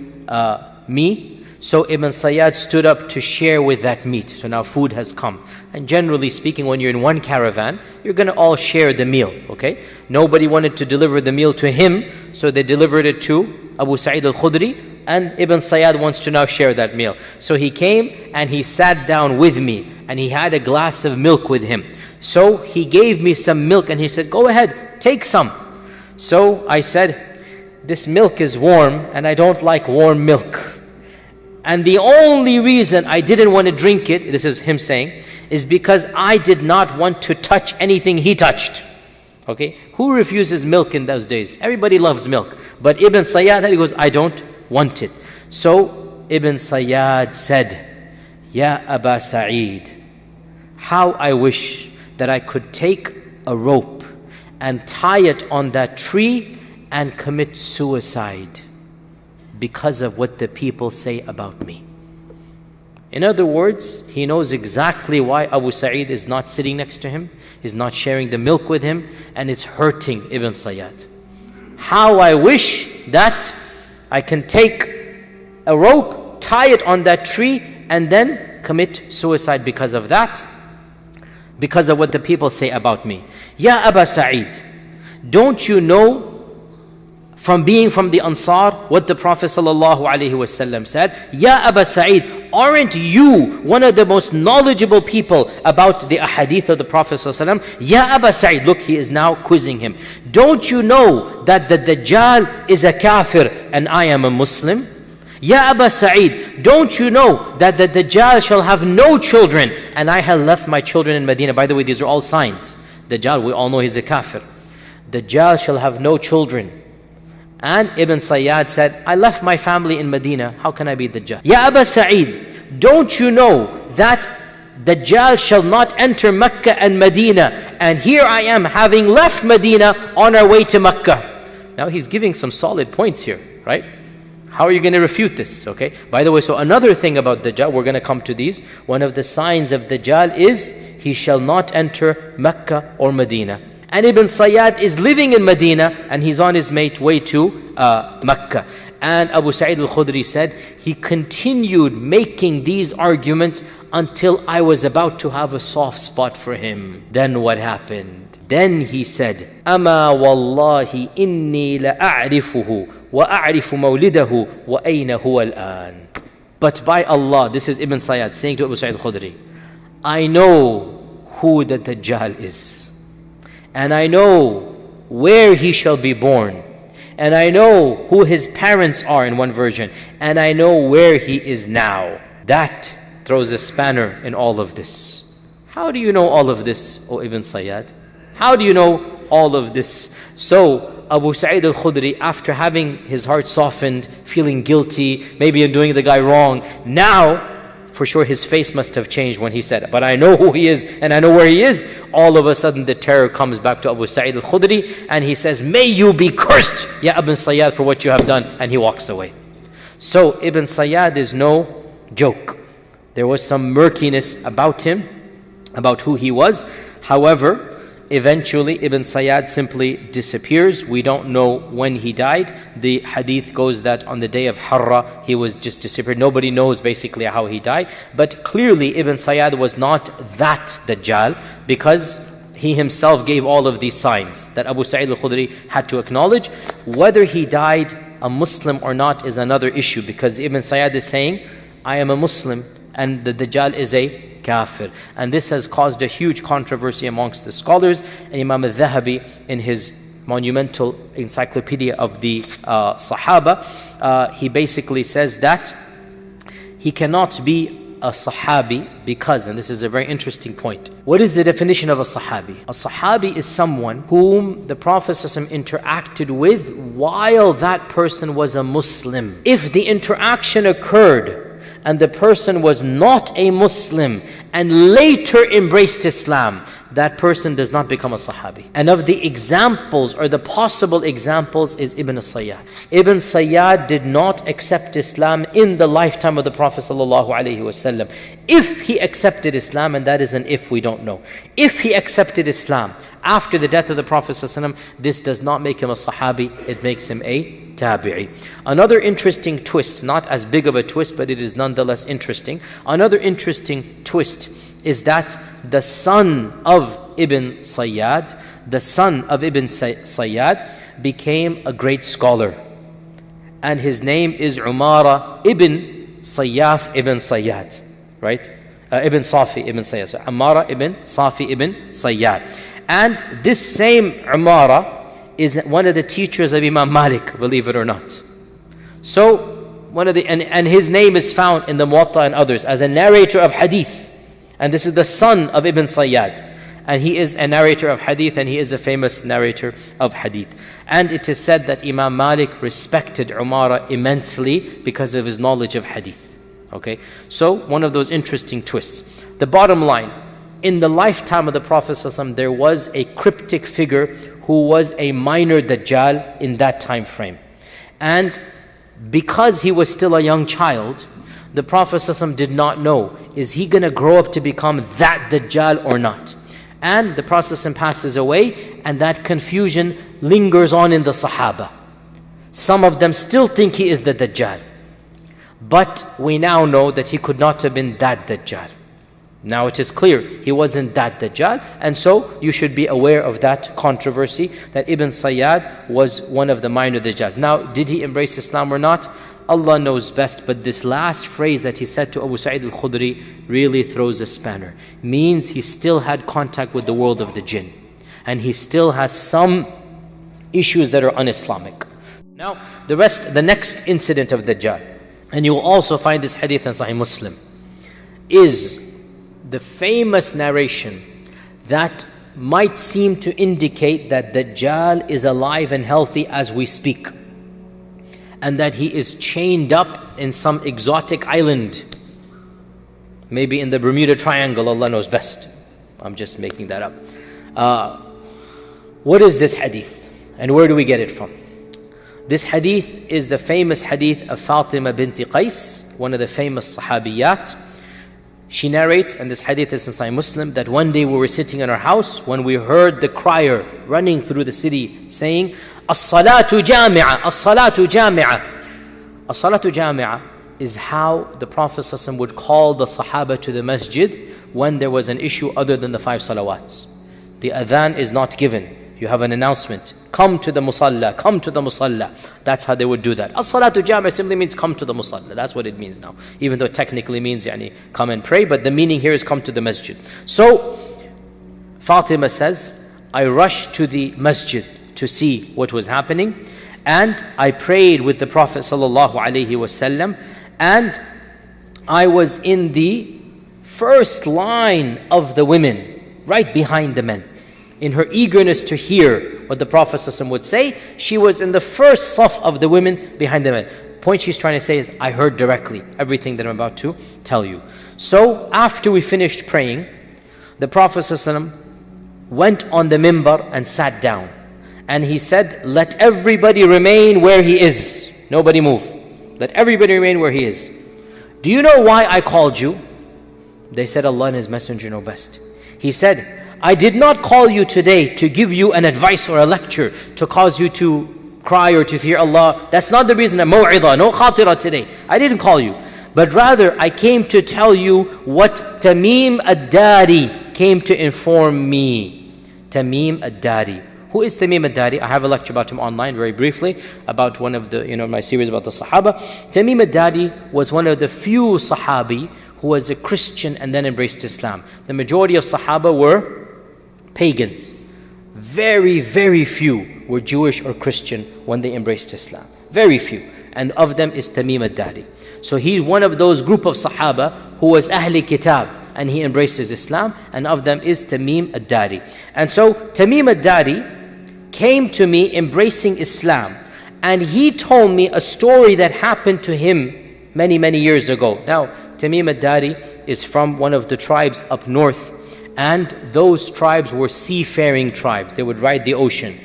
me. So Ibn Sayyad stood up to share with that meat. So now food has come. And generally speaking, when you're in one caravan, you're going to all share the meal, okay? Nobody wanted to deliver the meal to him, so they delivered it to Abu Sa'id al-Khudri, and Ibn Sayyad wants to now share that meal. So he came and he sat down with me, and he had a glass of milk with him. So he gave me some milk and he said, go ahead, take some. So I said, this milk is warm and I don't like warm milk. And the only reason I didn't want to drink it, this is him saying, is because I did not want to touch anything he touched. Okay? Who refuses milk in those days? Everybody loves milk. But Ibn Sayyad, he goes, I don't want it. So Ibn Sayyad said, Ya Aba Sa'id, how I wish that I could take a rope and tie it on that tree and commit suicide because of what the people say about me. In other words, he knows exactly why Abu Sa'id is not sitting next to him, is not sharing the milk with him, and it's hurting Ibn Sayyad. How I wish that I can take a rope, tie it on that tree, and then commit suicide because of that, because of what the people say about me. Ya Aba Sa'id, don't you know from being from the Ansar what the Prophet ﷺ said? Ya Aba Sa'id, aren't you one of the most knowledgeable people about the ahadith of the Prophet ﷺ? Ya Aba Sa'id, look, he is now quizzing him. Don't you know that the Dajjal is a kafir and I am a Muslim? Ya Aba Sa'id, don't you know that the Dajjal shall have no children and I have left my children in Medina? By the way, these are all signs. Dajjal, we all know he's a kafir. Dajjal shall have no children. And Ibn Sayyad said, I left my family in Medina. How can I be Dajjal? Ya Aba Sa'id, don't you know that Dajjal shall not enter Mecca and Medina? And here I am, having left Medina on our way to Mecca. Now he's giving some solid points here, right? How are you going to refute this? Okay. By the way, so another thing about Dajjal, we're going to come to these. One of the signs of Dajjal is he shall not enter Mecca or Medina. And Ibn Sayyad is living in Medina and he's on his way to Mecca. And Abu Sa'id al-Khudri said, he continued making these arguments until I was about to have a soft spot for him. Then what happened? Then he said, Ama wallahi inni la a'rifuhu wa a'rifu mawlidahu wa ayna huwa al-an. But by Allah, this is Ibn Sayyad saying to Abu Sa'id al-Khudri, I know who the Dajjal is. And I know where he shall be born. And I know who his parents are in one version. And I know where he is now. That throws a spanner in all of this. How do you know all of this, O Ibn Sayyad? How do you know all of this? So Abu Sa'id al-Khudri, after having his heart softened, feeling guilty, maybe in doing the guy wrong, now for sure his face must have changed when he said, but I know who he is and I know where he is. All of a sudden the terror comes back to Abu Sa'id al-Khudri and he says, may you be cursed, Ya Ibn Sayyad, for what you have done. And he walks away. So Ibn Sayyad is no joke. There was some murkiness about him, about who he was. However, eventually Ibn Sayyad simply disappears. We don't know when he died. The hadith goes that on the day of Harra he was just disappeared. Nobody knows basically how he died. But clearly Ibn Sayyad was not that Dajjal, because he himself gave all of these signs that Abu Sa'id al-Khudri had to acknowledge. Whether he died a Muslim or not is another issue, because Ibn Sayyad is saying, I am a Muslim and the Dajjal is a kafir. And this has caused a huge controversy amongst the scholars. And Imam al-Dhahabi, in his monumental encyclopedia of the Sahaba, he basically says that he cannot be a Sahabi because, and this is a very interesting point, what is the definition of a Sahabi? A Sahabi is someone whom the Prophet ﷺ interacted with while that person was a Muslim. If the interaction occurred and the person was not a Muslim and later embraced Islam, that person does not become a Sahabi. And of the examples, or the possible examples, is Ibn Sayyad. Ibn Sayyad did not accept Islam in the lifetime of the Prophet ﷺ. If he accepted Islam, and that is an if, we don't know. If he accepted Islam after the death of the Prophet ﷺ, this does not make him a Sahabi, it makes him a Tabi'i. Another interesting twist, not as big of a twist, but it is nonetheless interesting. Another interesting twist is that the son of Ibn Sayyad, became a great scholar. And his name is Umara ibn Sayyaf ibn Sayyad, right? Ibn Safi ibn Sayyad. So Umara ibn Safi ibn Sayyad. And this same Umara is one of the teachers of Imam Malik, believe it or not. So and his name is found in the Muwatta and others as a narrator of hadith. And this is the son of Ibn Sayyad. And he is a narrator of hadith, and he is a famous narrator of hadith. And it is said that Imam Malik respected Umara immensely because of his knowledge of hadith. Okay? So, one of those interesting twists. The bottom line, in the lifetime of the Prophet ﷺ, there was a cryptic figure who was a minor Dajjal in that time frame. And because he was still a young child, the Prophet ﷺ did not know, is he going to grow up to become that Dajjal or not? And the Prophet ﷺ passes away, and that confusion lingers on in the Sahaba. Some of them still think he is the Dajjal. But we now know that he could not have been that Dajjal. Now it is clear he wasn't that Dajjal, and so you should be aware of that controversy that Ibn Sayyad was one of the minor Dajjals. Now, did he embrace Islam or not? Allah knows best, but this last phrase that he said to Abu Sa'id al-Khudri really throws a spanner. Means he still had contact with the world of the jinn, and he still has some issues that are un-Islamic. Now, the next incident of Dajjal, and you will also find this hadith in Sahih Muslim, is the famous narration that might seem to indicate that Dajjal is alive and healthy as we speak, and that he is chained up in some exotic island, maybe in the Bermuda Triangle. Allah knows best. I'm just making that up. What is this hadith, and where do we get it from? This hadith is the famous hadith of Fatima binti Qais, one of the famous sahabiyat. She narrates, and this hadith is in Sahih Muslim, that one day we were sitting in our house when we heard the crier running through the city saying, "As-salatu jami'a, as-salatu jami'a." As-salatu jami'a is how the Prophet ﷺ would call the Sahaba to the masjid when there was an issue other than the 5 salawats. The adhan is not given. You have an announcement, come to the musalla, come to the musalla. That's how they would do that. As-salatu jami'a simply means come to the musalla. That's what it means now. Even though it technically means come and pray, but the meaning here is come to the masjid. So, Fatima says, I rushed to the masjid to see what was happening, and I prayed with the Prophet ﷺ, and I was in the first line of the women, right behind the men. In her eagerness to hear what the Prophet ﷺ would say, she was in the first saf of the women behind the men. Point she's trying to say is, I heard directly everything that I'm about to tell you. So after we finished praying, the Prophet ﷺ went on the minbar and sat down. And he said, let everybody remain where he is. Nobody move. Let everybody remain where he is. Do you know why I called you? They said, Allah and His Messenger know best. He said, I did not call you today to give you an advice or a lecture to cause you to cry or to fear Allah. That's not the reason. Maw'idah, no khatira today. I didn't call you. But rather, I came to tell you what Tamim ad-Dari came to inform me. Tamim ad-Dari. Who is Tamim ad-Dari? I have a lecture about him online very briefly, about one of the, my series about the Sahaba. Tamim ad-Dari was one of the few Sahabi who was a Christian and then embraced Islam. The majority of Sahaba were pagans. Very, very few were Jewish or Christian when they embraced Islam. Very few. And of them is Tamim ad-Dari. So he's one of those group of Sahaba who was Ahli Kitab, and he embraces Islam, and of them is Tamim ad-Dari. And so Tamim ad-Dari came to me embracing Islam, and he told me a story that happened to him many, many years ago. Now, Tamim ad-Dari is from one of the tribes up north, and those tribes were seafaring tribes. They would ride the ocean.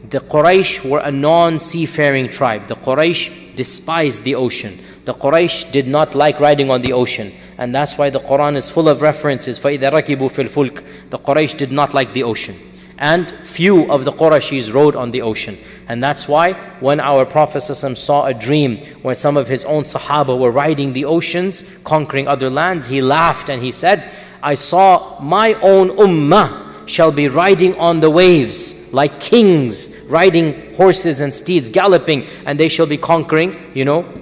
The Quraysh were a non-seafaring tribe. The Quraysh despised the ocean. The Quraysh did not like riding on the ocean. And that's why the Quran is full of references. فَإِذَا رَكِبُوا فِي الْفُلْكِ. The Quraysh did not like the ocean. And few of the Qurayshis rode on the ocean. And that's why when our Prophet ﷺ saw a dream where some of his own Sahaba were riding the oceans, conquering other lands, he laughed and he said, I saw my own ummah shall be riding on the waves like kings, riding horses and steeds, galloping, and they shall be conquering,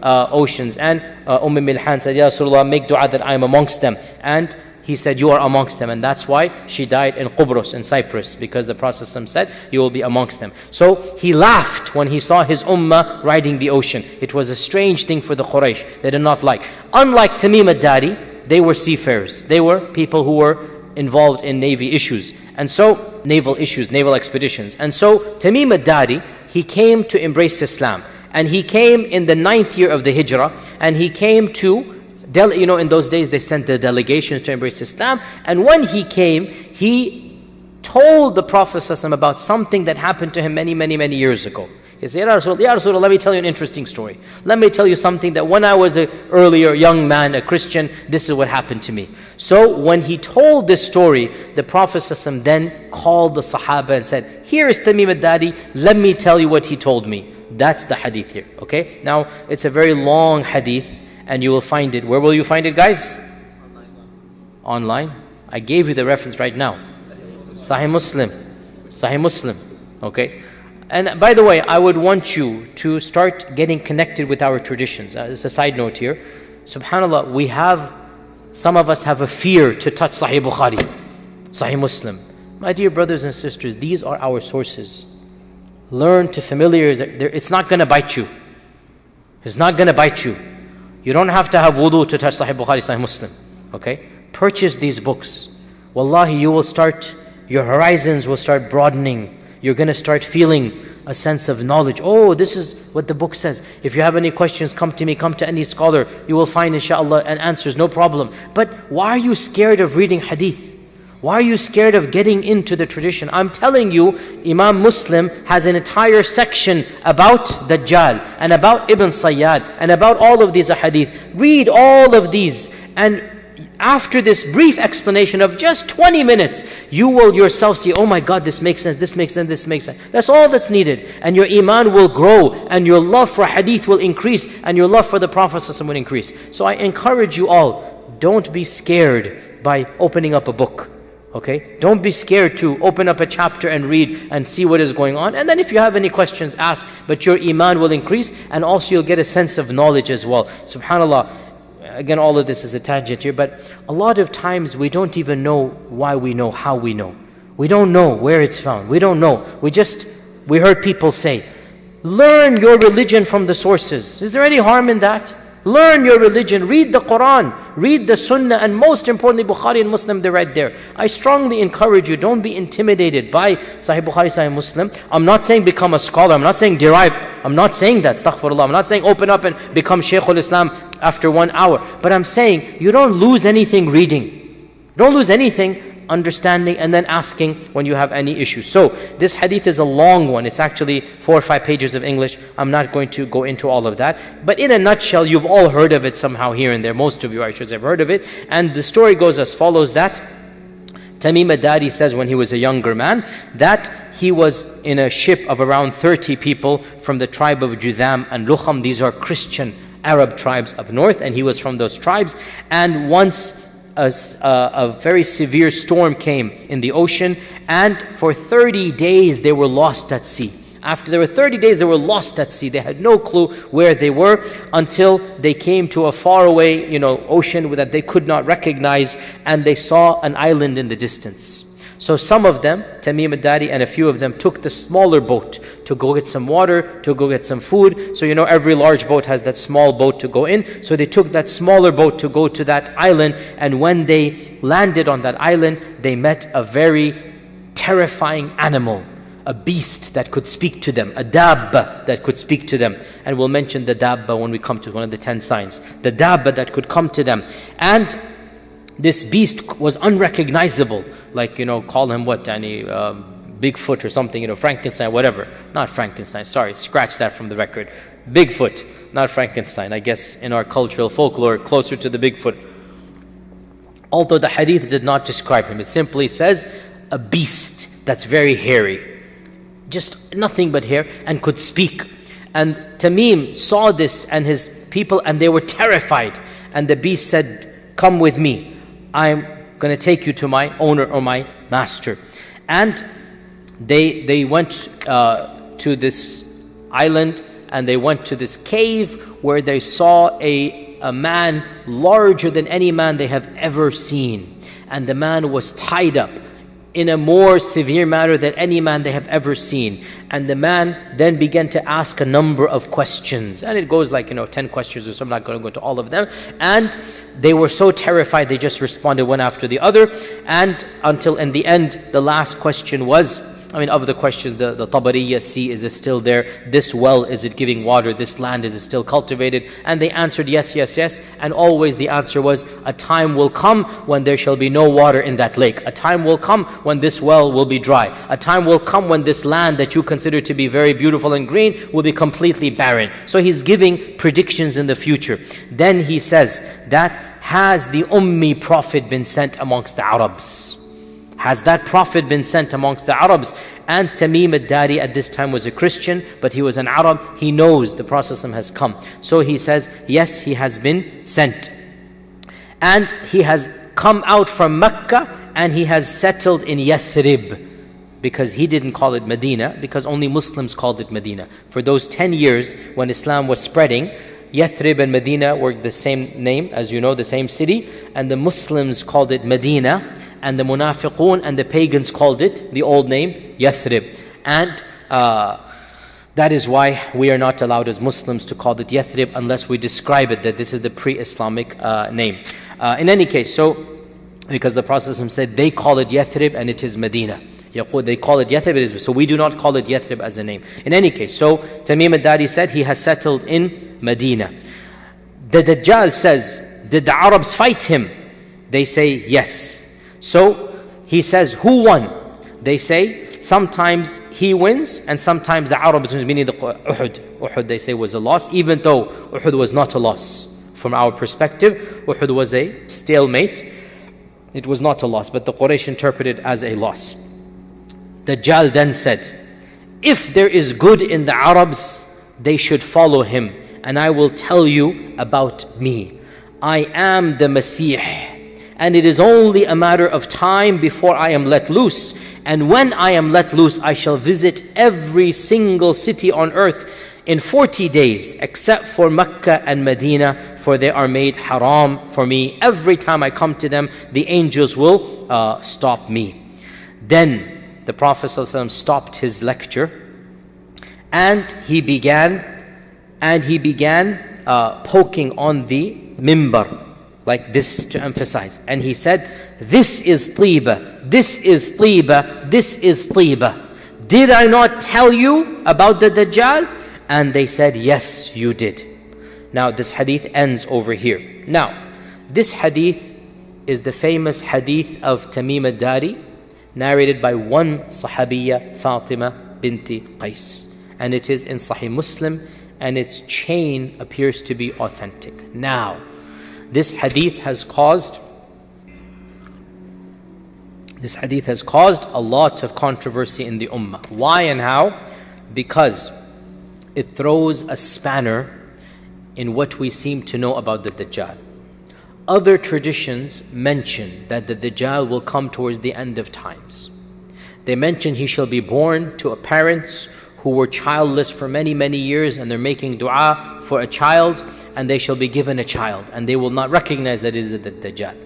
oceans. And Milhan said, Ya Rasulullah, make dua that I am amongst them. And he said, you are amongst them. And that's why she died in Qubros, in Cyprus, because the Prophet said, you will be amongst them. So he laughed when he saw his ummah riding the ocean. It was a strange thing for the Quraysh. They did not like. Unlike Tamim ad-Dari, they were seafarers. They were people who were involved in navy issues. And so, naval issues, naval expeditions. And so, Tamim ad-Dari, he came to embrace Islam. And he came in the 9th year of the Hijrah. And he came to, in those days they sent the delegations to embrace Islam. And when he came, he told the Prophet ﷺ about something that happened to him many, many, many years ago. He said, Ya Rasulullah, let me tell you an interesting story. Let me tell you something that when I was an earlier young man, a Christian, this is what happened to me. So when he told this story, the Prophet ﷺ then called the Sahaba and said, here is Tamim ad-Dari, let me tell you what he told me. That's the hadith here, okay? Now, it's a very long hadith, and you will find it. Where will you find it, guys? Online. I gave you the reference right now. Sahih Muslim. Sahih Muslim. Okay? And by the way, I would want you to start getting connected with our traditions. It's a side note here. SubhanAllah, some of us have a fear to touch Sahih Bukhari, Sahih Muslim. My dear brothers and sisters, these are our sources. Learn to familiarize. It's not going to bite you. It's not going to bite you. You don't have to have wudu to touch Sahih Bukhari, Sahih Muslim. Okay? Purchase these books. Wallahi, your horizons will start broadening. You're going to start feeling a sense of knowledge. Oh, this is what the book says. If you have any questions, come to me, come to any scholar. You will find, inshallah, an answers, no problem. But why are you scared of reading hadith? Why are you scared of getting into the tradition? I'm telling you, Imam Muslim has an entire section about Dajjal and about Ibn Sayyad and about all of these hadith. Read all of these, and after this brief explanation of just 20 minutes, you will yourself see, oh my God, this makes sense, this makes sense, this makes sense. That's all that's needed. And your iman will grow, and your love for hadith will increase, and your love for the Prophet ﷺ will increase. So I encourage you all, don't be scared by opening up a book. Okay? Don't be scared to open up a chapter and read and see what is going on. And then if you have any questions, ask. But your iman will increase, and also you'll get a sense of knowledge as well. SubhanAllah. Again, all of this is a tangent here, but a lot of times we don't even know why we know, how we know. We don't know where it's found. We don't know. We heard people say, learn your religion from the sources. Is there any harm in that? Learn your religion. Read the Quran. Read the Sunnah. And most importantly, Bukhari and Muslim, they're right there. I strongly encourage you, don't be intimidated by Sahih Bukhari, Sahih Muslim. I'm not saying become a scholar. I'm not saying derive. I'm not saying that. Astaghfirullah. I'm not saying open up and become Shaykhul Islam after 1 hour. But I'm saying you don't lose anything reading. Don't lose anything understanding and then asking when you have any issues. So this hadith is a long one. It's actually 4 or 5 pages of English. I'm not going to go into all of that. But in a nutshell, you've all heard of it somehow here and there. Most of you, I should say, have heard of it. And the story goes as follows, that Tamim ad-Dari says when he was a younger man that he was in a ship of around 30 people from the tribe of Judham and Lukham. These are Christian Arab tribes up north, and he was from those tribes. And once a very severe storm came in the ocean, and for 30 days they were lost at sea. After there were 30 days, they were lost at sea. They had no clue where they were until they came to a faraway, ocean that they could not recognize, and they saw an island in the distance. So some of them, Tamim ad-Dari and a few of them, took the smaller boat to go get some water, to go get some food. So every large boat has that small boat to go in. So they took that smaller boat to go to that island. And when they landed on that island, they met a very terrifying animal, a beast that could speak to them, a dabba that could speak to them. And we'll mention the dabba when we come to one of the 10 signs. The dabba that could come to them. And this beast was unrecognizable, like, call him what, Bigfoot or something, Frankenstein, whatever. Not Frankenstein, sorry, scratch that from the record. Bigfoot, not Frankenstein. I guess in our cultural folklore, closer to the Bigfoot. Although the hadith did not describe him, it simply says a beast that's very hairy. Just nothing but hair, and could speak. And Tamim saw this and his people, and they were terrified. And the beast said, come with me. I'm going to take you to my owner or my master. And they went to this island, and they went to this cave where they saw a man larger than any man they have ever seen. And the man was tied up in a more severe manner than any man they have ever seen. And the man then began to ask a number of questions. And it goes like, 10 questions or so. I'm not going to go into all of them. And they were so terrified, they just responded one after the other. And until in the end, the last question was, of the questions, the Tabariya Sea, is it still there? This well, is it giving water? This land, is it still cultivated? And they answered yes, yes, yes. And always the answer was, a time will come when there shall be no water in that lake. A time will come when this well will be dry. A time will come when this land that you consider to be very beautiful and green will be completely barren. So he's giving predictions in the future. Then he says that, has the Ummi Prophet been sent amongst the Arabs? Has that Prophet been sent amongst the Arabs? And Tamim ad-Dari at this time was a Christian, but he was an Arab. He knows the Prophet has come. So he says, yes, he has been sent. And he has come out from Mecca, and he has settled in Yathrib, because he didn't call it Medina, because only Muslims called it Medina. For those 10 years when Islam was spreading, Yathrib and Medina were the same name, as you know, the same city, and the Muslims called it Medina, and the Munafiqun and the pagans called it the old name, Yathrib. And that is why we are not allowed as Muslims to call it Yathrib unless we describe it, that this is the pre-Islamic name. In any case, so, because the Prophet said they call it Yathrib and it is Medina. They call it Yathrib, so we do not call it Yathrib as a name. In any case, so Tamim al-Dari said he has settled in Medina. The Dajjal says, did the Arabs fight him? They say yes. So he says, who won? They say, sometimes he wins and sometimes the Arabs wins, meaning the Uhud. Uhud they say was a loss, even though Uhud was not a loss. From our perspective, Uhud was a stalemate. It was not a loss, but the Quraysh interpreted it as a loss. Dajjal then said, if there is good in the Arabs, they should follow him, and I will tell you about me. I am the Masih, and it is only a matter of time before I am let loose. And when I am let loose, I shall visit every single city on earth in 40 days, except for Mecca and Medina, for they are made haram for me. Every time I come to them, the angels will stop me. Then the Prophet ﷺ stopped his lecture and he began poking on the mimbar like this to emphasize. And he said, this is Tiba, this is Tiba, this is Tiba. Did I not tell you about the Dajjal? And they said, yes, you did. Now this hadith ends over here. Now, this hadith is the famous hadith of Tamim al-Dari, narrated by one Sahabiya, Fatima binti Qais. And it is in Sahih Muslim, and its chain appears to be authentic. Now, this hadith has caused a lot of controversy in the ummah. Why and how? Because it throws a spanner in what we seem to know about the Dajjal. Other traditions mention that the Dajjal will come towards the end of times. They mention he shall be born to parents who were childless for many, many years, and they're making dua for a child, and they shall be given a child, and they will not recognize that it is the Dajjal.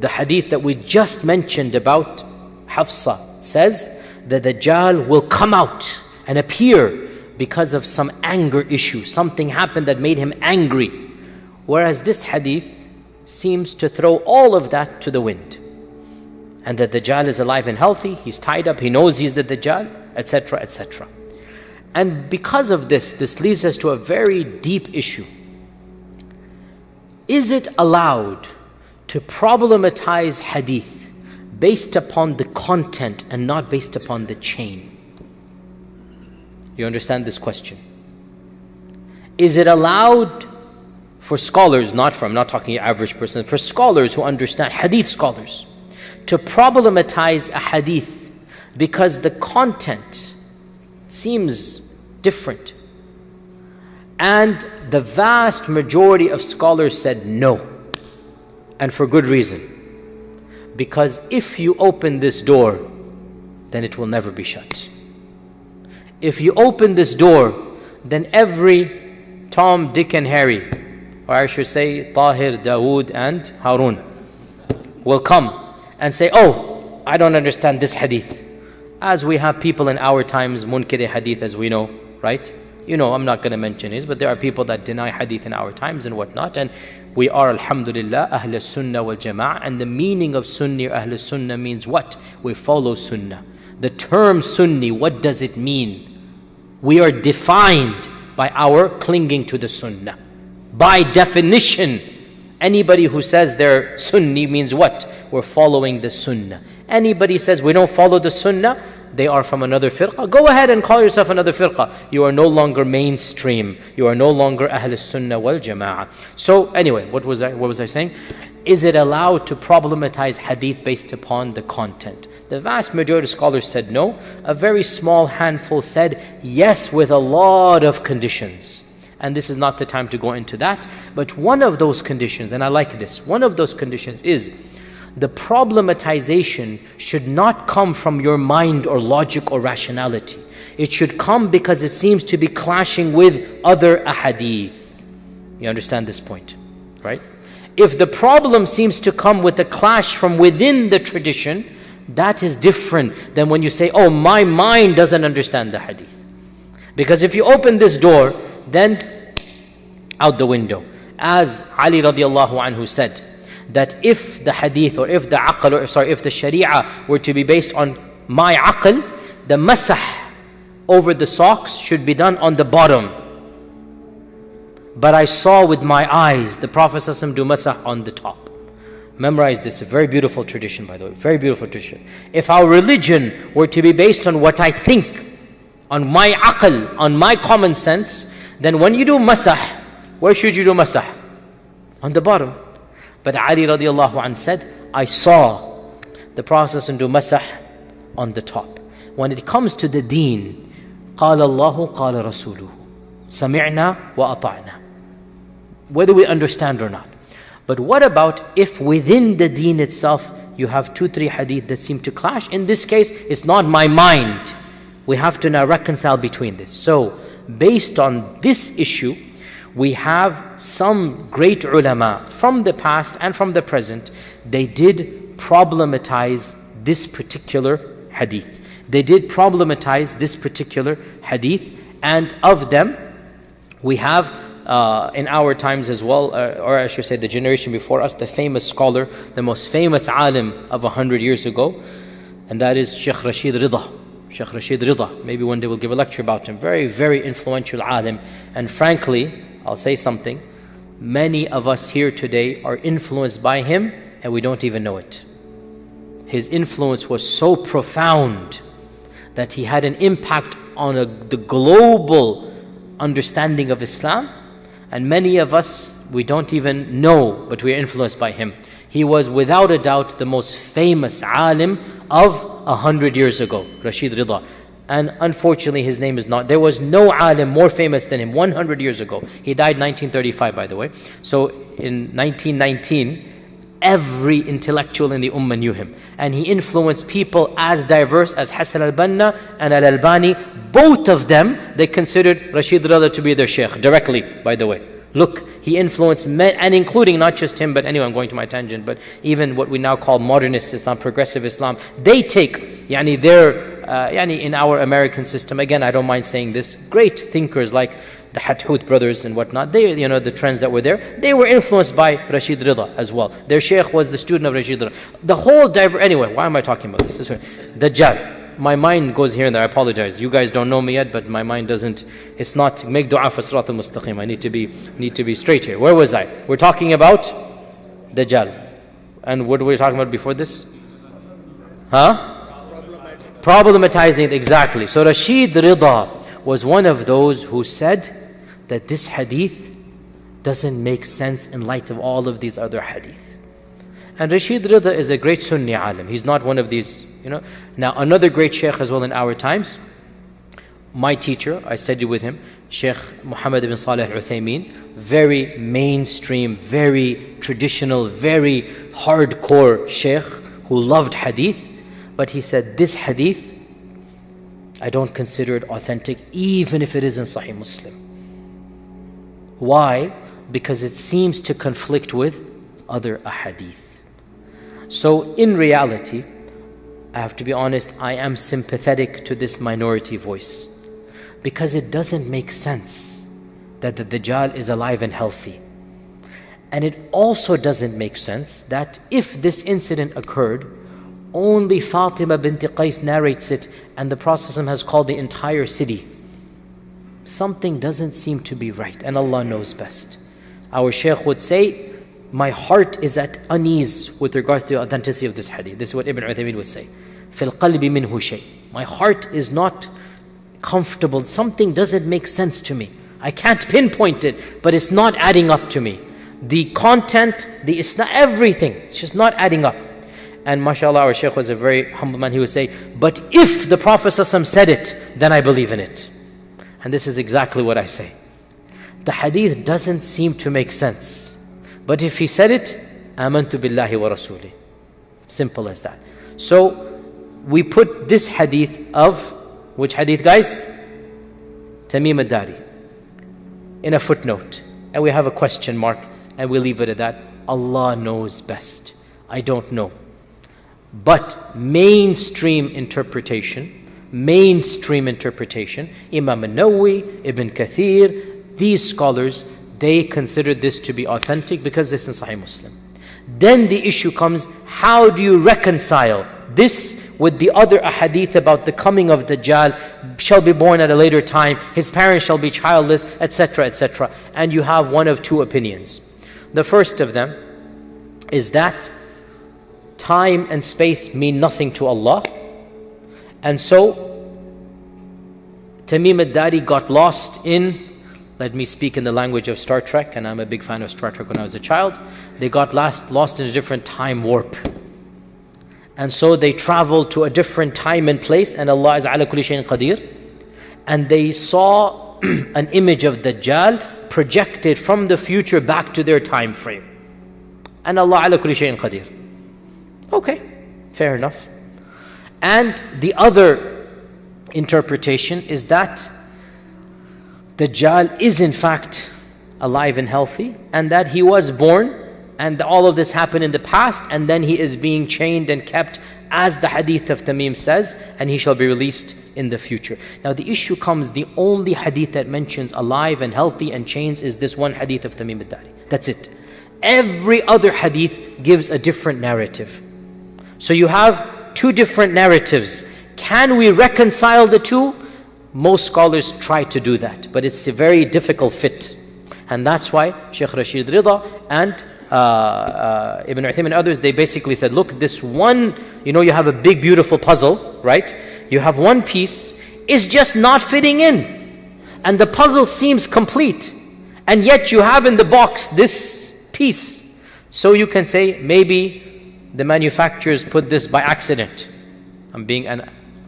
The hadith that we just mentioned about Hafsa says that the Dajjal will come out and appear because of some anger issue. Something happened that made him angry. Whereas this hadith seems to throw all of that to the wind. And that the Dajjal is alive and healthy, he's tied up, he knows he's the Dajjal, etc., etc. And because of this leads us to a very deep issue. Is it allowed to problematize hadith based upon the content and not based upon the chain? You understand this question? Is it allowed for scholars, I'm not talking your average person, for scholars who understand, hadith scholars, to problematize a hadith because the content seems different? And the vast majority of scholars said no, and for good reason. Because if you open this door, then it will never be shut. If you open this door, then every Tom, Dick and Harry, or I should say Tahir, Dawood and Harun, will come and say, oh, I don't understand this hadith. As we have people in our times, munkiri hadith, as we know, right? You know, I'm not going to mention his, but there are people that deny hadith in our times and whatnot. And we are, alhamdulillah, Ahl Sunnah wal Jama'ah. And the meaning of Sunni or Ahl Sunnah means what? We follow Sunnah. The term Sunni, what does it mean? We are defined by our clinging to the Sunnah. By definition, anybody who says they're Sunni means what? We're following the Sunnah. Anybody says we don't follow the Sunnah, they are from another firqa. Go ahead and call yourself another firqa. You are no longer mainstream. You are no longer Ahl Sunnah wal Jama'ah. So anyway, what was I saying? Is it allowed to problematize hadith based upon the content? The vast majority of scholars said no. A very small handful said yes, with a lot of conditions. And this is not the time to go into that. But one of those conditions, and I like this, one of those conditions is the problematization should not come from your mind or logic or rationality. It should come because it seems to be clashing with other ahadith. You understand this point, right? If the problem seems to come with a clash from within the tradition, that is different than when you say, oh, my mind doesn't understand the hadith. Because if you open this door, then out the window. As Ali radiallahu anhu said, that if the hadith or if the aql, or if the sharia were to be based on my aql, the masah over the socks should be done on the bottom. But I saw with my eyes the Prophet ﷺ do masah on the top. Memorize this, a very beautiful tradition, by the way, very beautiful tradition. If our religion were to be based on what I think, on my aql, on my common sense, then when you do masah, where should you do masah? On the bottom. But Ali radiallahu anh said, I saw the Prophet ﷺ do masah on the top. When it comes to the deen, قال الله قال رسوله سمعنا وأطعنا. Whether we understand or not. But what about if within the deen itself you have 2-3 hadith that seem to clash? In this case, it's not my mind. We have to now reconcile between this. So, based on this issue, we have some great ulama from the past and from the present. They did problematize this particular hadith. They did problematize this particular hadith. And of them, we have in our times as well, or I should say the generation before us, the famous scholar, the most famous alim of 100 years ago, and that is Sheikh Rashid Rida. Sheikh Rashid Rida. Maybe one day we'll give a lecture about him. Very, very influential alim. And frankly, I'll say something, many of us here today are influenced by him and we don't even know it. His influence was so profound that he had an impact on the global understanding of Islam. And many of us, we don't even know, but we are influenced by him. He was without a doubt the most famous alim of 100 years ago, Rashid Rida. And unfortunately his name is not, there was no alim more famous than him 100 years ago. He died 1935, by the way. So in 1919, every intellectual in the ummah knew him. And he influenced people as diverse as Hassan al-Banna and al-Albani. Both of them, they considered Rashid Rida to be their sheikh, directly, by the way. Look, he influenced men, and including not just him, but anyway, I'm going to my tangent, but even what we now call modernist Islam, progressive Islam, they take, in our American system, again, I don't mind saying this, great thinkers like the Hathut brothers and whatnot, they, the trends that were there, they were influenced by Rashid Rida as well. Their sheikh was the student of Rashid Rida. The whole anyway, why am I talking about this? Dajjal. My mind goes here and there, I apologize. You guys don't know me yet, but my mind doesn't, it's not, make dua for Sirat al-Mustaqim. I need to be straight here. Where was I? We're talking about Dajjal. And what were we talking about before this? Problematizing it, exactly. So Rashid Rida was one of those who said that this hadith doesn't make sense in light of all of these other hadith. And Rashid Rida is a great Sunni alim. He's not one of these, Now another great sheikh as well in our times, my teacher, I studied with him, Sheikh Muhammad ibn Salih al-Uthaymeen, very mainstream, very traditional, very hardcore sheikh who loved hadith. But he said, this hadith, I don't consider it authentic, even if it is in Sahih Muslim. Why? Because it seems to conflict with other ahadith. So in reality, I have to be honest, I am sympathetic to this minority voice. Because it doesn't make sense that the Dajjal is alive and healthy. And it also doesn't make sense that if this incident occurred, only Fatima bint Qais narrates it and the Prophet has called the entire city. Something doesn't seem to be right, and Allah knows best. Our Shaykh would say, my heart is at unease with regards to the authenticity of this hadith. This is what Ibn Uthaymeen would say. فِي الْقَلْبِ مِنْهُ شَيْءٍ. My heart is not comfortable. Something doesn't make sense to me. I can't pinpoint it, but it's not adding up to me. The content, the Islam, everything, it's just not adding up. And mashallah, our Shaykh was a very humble man. He would say, but if the Prophet ﷺ said it, then I believe in it. And this is exactly what I say. The hadith doesn't seem to make sense. But if he said it, amantu billahi wa rasulih. Simple as that. So we put this hadith of, which hadith guys? Tamim ad-Dari, in a footnote. And we have a question mark, and we leave it at that. Allah knows best. I don't know. But mainstream interpretation, Imam al-Nawawi, Ibn Kathir, these scholars, they consider this to be authentic because this is Sahih Muslim. Then the issue comes, how do you reconcile this with the other ahadith about the coming of Dajjal, shall be born at a later time, his parents shall be childless, etc., etc. And you have one of two opinions. The first of them is that time and space mean nothing to Allah. And so Tamim ad-Dari got lost in, let me speak in the language of Star Trek, and I'm a big fan of Star Trek when I was a child. They got lost in a different time warp. And so they traveled to a different time and place, and Allah is ala kulli shayin qadir. And they saw an image of Dajjal projected from the future back to their time frame. And Allah ala kulli shayin qadir. Okay, fair enough. And the other interpretation is that Dajjal is in fact alive and healthy, and that he was born, and all of this happened in the past, and then he is being chained and kept as the hadith of Tamim says, and he shall be released in the future. Now the issue comes, the only hadith that mentions alive and healthy and chains is this one hadith of Tamim ad-Dari. That's it. Every other hadith gives a different narrative. So you have two different narratives. Can we reconcile the two? Most scholars try to do that, but it's a very difficult fit. And that's why Shaykh Rashid Rida and Ibn Uthaymin and others, they basically said, look, this one, you have a big beautiful puzzle, right? You have one piece, is just not fitting in. And the puzzle seems complete. And yet you have in the box this piece. So you can say, maybe the manufacturers put this by accident. I'm being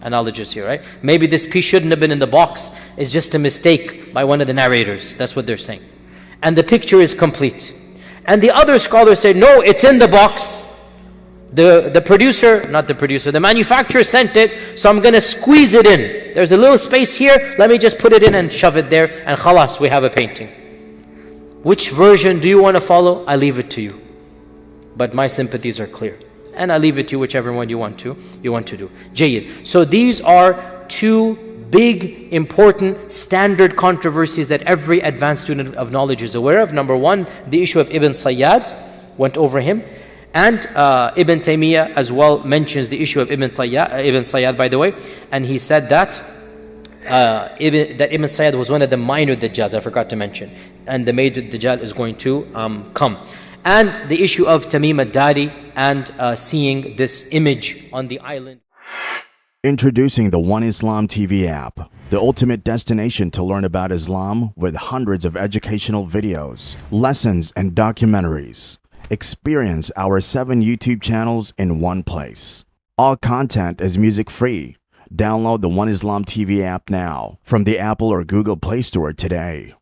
analogous here, right? Maybe this piece shouldn't have been in the box. It's just a mistake by one of the narrators. That's what they're saying. And the picture is complete. And the other scholars say, no, it's in the box. The manufacturer sent it, so I'm going to squeeze it in. There's a little space here, let me just put it in and shove it there, and khalas, we have a painting. Which version do you want to follow? I leave it to you. But my sympathies are clear. And I leave it to you, whichever one you want to do. Jayyid. So these are two big, important, standard controversies that every advanced student of knowledge is aware of. Number one, the issue of Ibn Sayyad, went over him. And Ibn Taymiyyah as well mentions the issue of Ibn Sayyad, by the way. And he said that Ibn Sayyad was one of the minor Dajjals, I forgot to mention. And the major Dajjal is going to come. And the issue of Tamim ad-Dari and seeing this image on the island. Introducing the One Islam TV app, the ultimate destination to learn about Islam with hundreds of educational videos, lessons, and documentaries. Experience our 7 YouTube channels in one place. All content is music-free. Download the One Islam TV app now from the Apple or Google Play Store today.